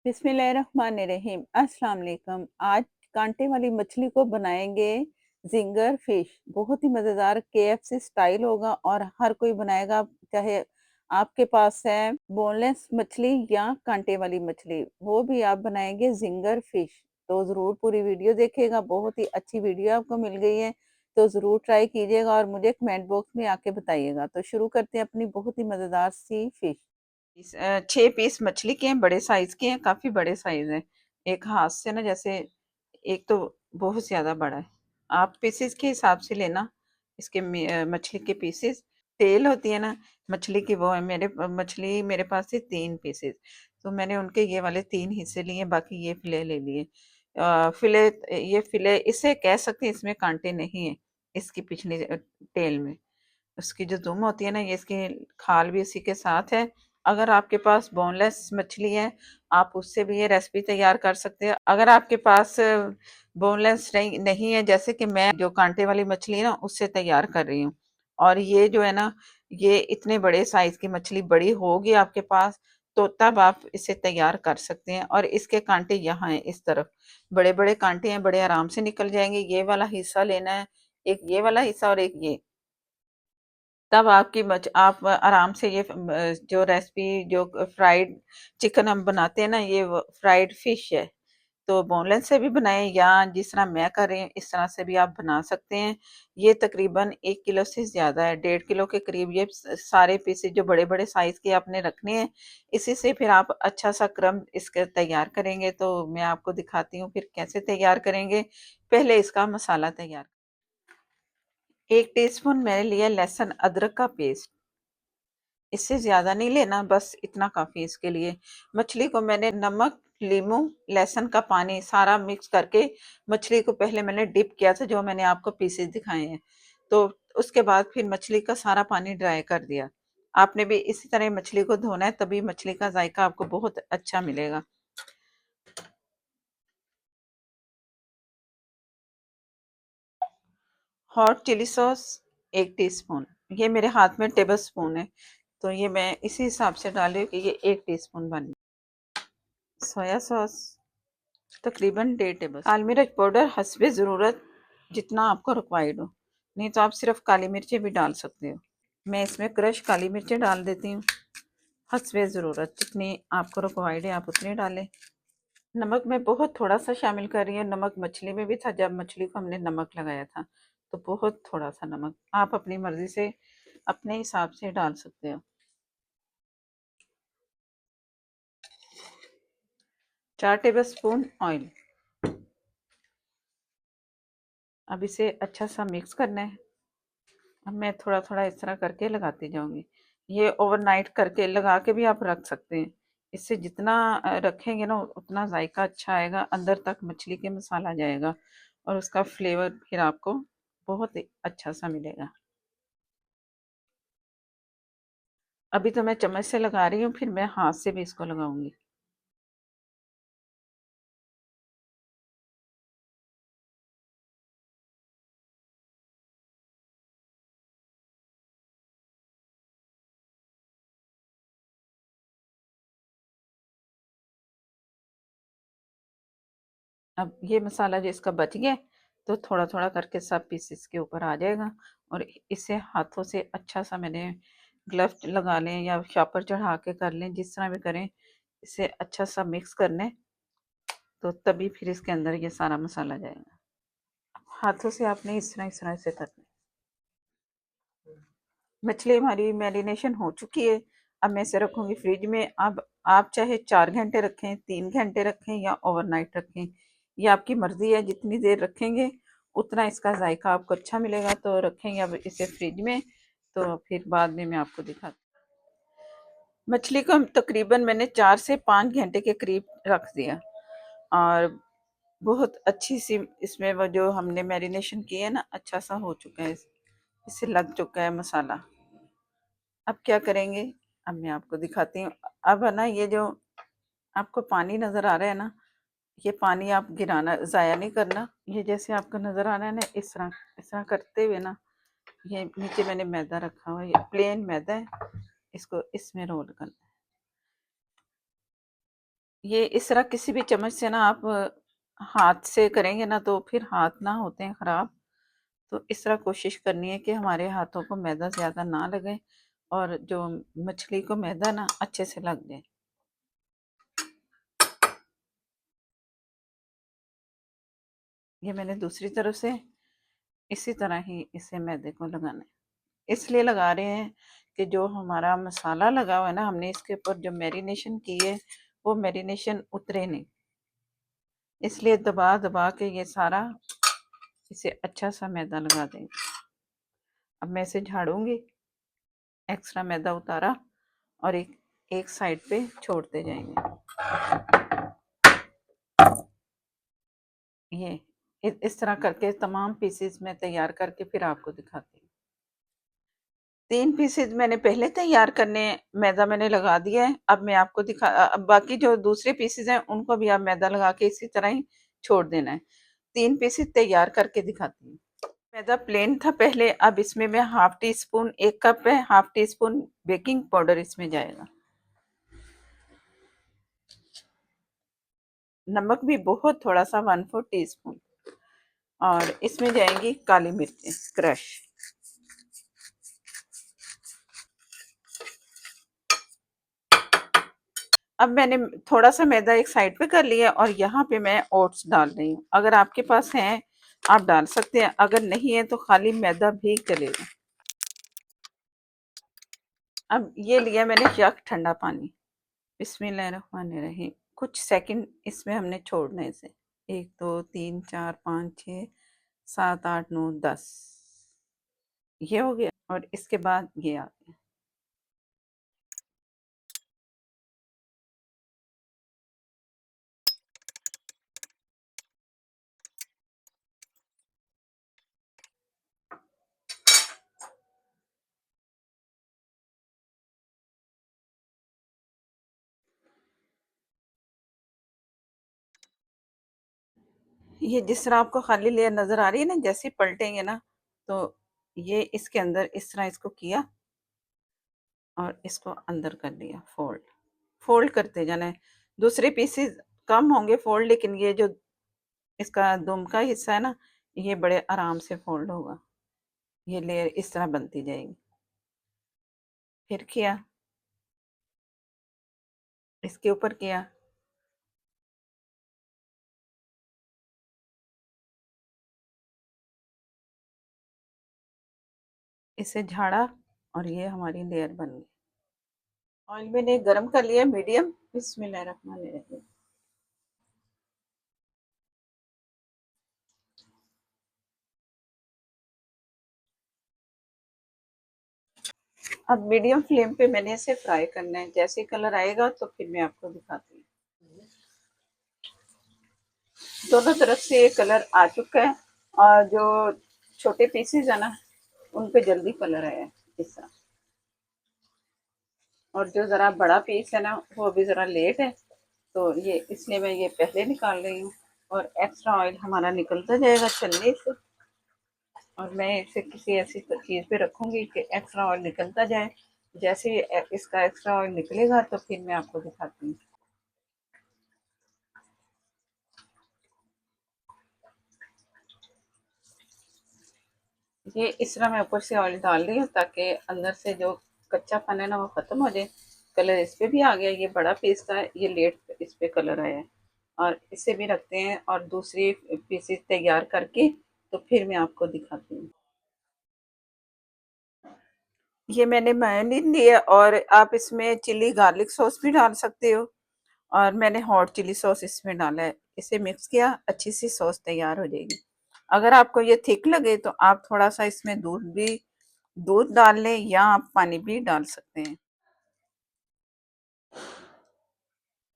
बिस्मिल्लाहिर्रहमानिर्रहीम। अस्सलाम वालेकुम। आज कांटे वाली मछली को बनाएंगे जिंगर फिश। बहुत ही मज़ेदार केएफसी स्टाइल होगा और हर कोई बनाएगा, चाहे आपके पास है बोनलेस मछली या कांटे वाली मछली, वो भी आप बनाएंगे जिंगर फिश। तो ज़रूर पूरी वीडियो देखिएगा, बहुत ही अच्छी वीडियो आपको मिल गई है, तो ज़रूर ट्राई कीजिएगा और मुझे कमेंट बॉक्स में आके बताइएगा। तो शुरू करते हैं अपनी बहुत ही मज़ेदार सी फिश। 6 पीस मछली के हैं, बड़े साइज के हैं, काफी बड़े साइज है। एक हाथ से ना, जैसे एक तो बहुत ज्यादा बड़ा है। आप पीसेस के हिसाब से लेना इसके मछली के पीसेस। टेल होती है ना मछली की, वो है। मछली मेरे पास है 3 पीसेस, तो मैंने उनके ये वाले 3 हिस्से लिए, बाकी ये फिले ले लिए। फिले, ये फिले इसे कह सकते हैं, इसमें कांटे नहीं है इसकी पिछली टेल में। उसकी जो दुम होती है ना, ये इसकी खाल भी उसी के साथ है। अगर आपके पास बोनलेस मछली है, आप उससे भी ये रेसिपी तैयार कर सकते हैं। अगर आपके पास बोनलेस नहीं है, जैसे कि मैं जो कांटे वाली मछली है ना उससे तैयार कर रही हूँ, और ये जो है ना, ये इतने बड़े साइज की मछली बड़ी होगी आपके पास, तो तब आप इसे तैयार कर सकते हैं। और इसके कांटे यहाँ हैं, इस तरफ बड़े बड़े कांटे हैं, बड़े आराम से निकल जाएंगे। ये वाला हिस्सा लेना है, एक ये वाला हिस्सा और एक ये। तब आपकी आप आराम से ये जो रेसिपी, जो फ्राइड चिकन हम बनाते हैं ना, ये फ्राइड फिश है। तो बोनलेस से भी बनाएं, या जिस तरह मैं कर रही हूँ इस तरह से भी आप बना सकते हैं। ये तकरीबन 1 किलो से ज्यादा है, 1.5 किलो के करीब। ये सारे पीसेस जो बड़े बड़े साइज के आपने रखने हैं, इसी से फिर आप अच्छा सा क्रम इसके तैयार करेंगे। तो मैं आपको दिखाती हूँ फिर कैसे तैयार करेंगे। पहले इसका मसाला तैयार। 1 टीस्पून मैंने लिया लहसुन अदरक का पेस्ट। इससे ज़्यादा नहीं लेना, बस इतना काफ़ी इसके लिए। मछली को मैंने नमक, लीमू, लहसुन का पानी सारा मिक्स करके मछली को पहले मैंने डिप किया था, जो मैंने आपको पीसेस दिखाए हैं। तो उसके बाद फिर मछली का सारा पानी ड्राई कर दिया। आपने भी इसी तरह मछली को धोना है, तभी मछली का जायका आपको बहुत अच्छा मिलेगा। Hot chilli sauce 1 teaspoon. ये मेरे हाथ में टेबल स्पून है, तो ये मैं इसी हिसाब से डाली हूँ कि ये 1 टीस्पून बन। सोया सॉस तकरीबन 1.5 टेबल। काली मिर्च पाउडर हस्बे ज़रूरत, जितना आपको रिक्वायर्ड हो, नहीं तो आप सिर्फ काली मिर्चें भी डाल सकते हो। मैं इसमें क्रश काली मिर्चें डाल देती हूँ। हस्बे ज़रूरत, जितनी आपको रिक्वायर्ड है आप उतनी डालें। नमक मैं बहुत थोड़ा सा शामिल कर रही हूँ। नमक मछली में भी था, जब मछली को हमने नमक लगाया था, तो बहुत थोड़ा सा नमक। आप अपनी मर्जी से अपने हिसाब से डाल सकते हो। 4 टेबल स्पून ऑयल। अब इसे अच्छा सा मिक्स करना है। अब मैं थोड़ा थोड़ा इस तरह करके लगाती जाऊंगी। ये ओवरनाइट करके लगा के भी आप रख सकते हैं। इससे जितना रखेंगे ना, उतना जायका अच्छा आएगा, अंदर तक मछली के मसाला जाएगा, और उसका फ्लेवर फिर आपको बहुत ही अच्छा सा मिलेगा। अभी तो मैं चम्मच से लगा रही हूँ, फिर मैं हाथ से भी इसको लगाऊंगी। अब ये मसाला जो इसका बच गया, तो थोड़ा थोड़ा करके सब पीसेस के ऊपर आ जाएगा। और इसे हाथों से अच्छा सा, मैंने ग्लव्स लगा लें या शॉपर चढ़ा के कर लें, जिस तरह भी करें, इसे अच्छा सा मिक्स कर लें, तो तभी फिर इसके अंदर ये सारा मसाला जाएगा। हाथों से आपने इस तरह से करना। मछली हमारी मैरिनेशन हो चुकी है। अब मैं इसे रखूंगी फ्रिज में। अब आप चाहे 4 घंटे रखें, 3 घंटे रखें, या ओवरनाइट रखें, ये आपकी मर्जी है। जितनी देर रखेंगे उतना इसका जायका आपको अच्छा मिलेगा। तो रखेंगे अब इसे फ्रिज में, तो फिर बाद में मैं आपको दिखाती हूँ। मछली को तकरीबन मैंने 4 से 5 घंटे के करीब रख दिया, और बहुत अच्छी सी इसमें वो जो हमने मैरिनेशन की है ना, अच्छा सा हो चुका है, इससे लग चुका है मसाला। अब क्या करेंगे, अब मैं आपको दिखाती हूँ। अब है ना, ये जो आपको पानी नज़र आ रहा है ना, ये पानी आप गिराना, ज़ाया नहीं करना। ये जैसे आपको नज़र आ रहा है ना, इस तरह करते हुए ना, ये नीचे मैंने मैदा रखा हुआ है, ये प्लेन मैदा है, इसको इसमें रोल करना ये इस तरह किसी भी चम्मच से ना आप हाथ से करेंगे ना तो फिर हाथ ना होते हैं खराब। तो इस तरह कोशिश करनी है कि हमारे हाथों को मैदा ज़्यादा ना लगे और जो मछली को मैदा ना अच्छे से लग जाए। ये मैंने दूसरी तरफ से इसी तरह ही इसे मैदे को लगाना है। इसलिए लगा रहे हैं कि जो हमारा मसाला लगा हुआ है ना, हमने इसके ऊपर जो मैरिनेशन की है वो मैरिनेशन उतरे नहीं, इसलिए दबा दबा के ये सारा इसे अच्छा सा मैदा लगा देंगे। अब मैं इसे झाड़ूंगी, एक्स्ट्रा मैदा उतारा और एक एक साइड पे छोड़ते जाएंगे। ये इस तरह करके तमाम पीसेस में तैयार करके फिर आपको दिखाती हूँ। 3 पीसेस मैंने पहले तैयार करने, मैदा मैंने लगा दिया है। अब मैं आपको अब बाकी जो दूसरे पीसेस हैं उनको भी आप मैदा लगा के इसी तरह ही छोड़ देना है। 3 पीसेस तैयार करके दिखाती हूँ। मैदा प्लेन था पहले, अब इसमें मैं हाफ टी स्पून, 1 कप है, half tea spoon baking powder इसमें जाएगा। नमक भी बहुत थोड़ा सा, 1/4 टी स्पून। और इसमें जाएंगी काली मिर्चें क्रश। अब मैंने थोड़ा सा मैदा एक साइड पे कर लिया और यहाँ पे मैं ओट्स डाल रही हूँ। अगर आपके पास हैं आप डाल सकते हैं, अगर नहीं है तो खाली मैदा भी चलेगा। अब ये लिया मैंने जग ठंडा पानी। बिस्मिल्लाहिर्रहमानिर्रहीम। कुछ सेकंड इसमें हमने छोड़ना है इसे। 1 2 3 4 5 6 7 8 9 10, ये हो गया। और इसके बाद ये आ गया। ये जिस तरह आपको खाली लेयर नजर आ रही है ना, जैसे ही पलटेंगे ना तो ये इसके अंदर इस तरह इसको किया और इसको अंदर कर दिया फोल्ड। फोल्ड करते जाना है। दूसरे पीसेस कम होंगे फोल्ड, लेकिन ये जो इसका दुम का हिस्सा है ना, ये बड़े आराम से फोल्ड होगा। ये लेयर इस तरह बनती जाएगी। फिर किया, इसके ऊपर किया, इसे झाड़ा और ये हमारी लेयर बन गई। ऑयल मैंने गरम कर लिया मीडियम। बिस्मिल्लाहिर्रहमानिर्रहीम। अब मीडियम फ्लेम पे मैंने इसे फ्राई करना है। जैसे कलर आएगा तो फिर मैं आपको दिखाती हूँ। दोनों तरफ से ये कलर आ चुका है और जो छोटे पीसेस है ना उन पे जल्दी कलर आया है इस तरह। और जो ज़रा बड़ा पीस है ना वो अभी ज़रा लेट है, तो ये इसलिए मैं ये पहले निकाल रही हूँ। और एक्स्ट्रा ऑयल हमारा निकलता जाएगा छलनी से। और मैं इसे किसी ऐसी चीज़ पे रखूँगी कि एक्स्ट्रा ऑयल निकलता जाए। जैसे ही इसका एक्स्ट्रा ऑयल निकलेगा तो फिर मैं आपको दिखाती हूँ। ये इस तरह मैं ऊपर से ऑयल डाल रही हूँ ताकि अंदर से जो कच्चापन है ना वो ख़त्म हो जाए। कलर इस पे भी आ गया। ये बड़ा पीस था, ये लेट इस पे कलर आया है। और इसे भी रखते हैं और दूसरी पीसेस तैयार करके तो फिर मैं आपको दिखाती हूँ। ये मैंने मेयोनीज लिया और आप इसमें चिली गार्लिक सॉस भी डाल सकते हो। और मैंने हॉट चिली सॉस इसमें डाला है। इसे मिक्स किया, अच्छी सी सॉस तैयार हो जाएगी। अगर आपको ये थिक लगे तो आप थोड़ा सा इसमें दूध डाल लें या आप पानी भी डाल सकते हैं।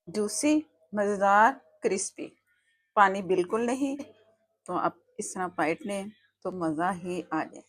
जूसी, मज़ेदार, क्रिस्पी। पानी बिल्कुल नहीं, तो आप इस तरह पाइट लें तो मज़ा ही आ जाए।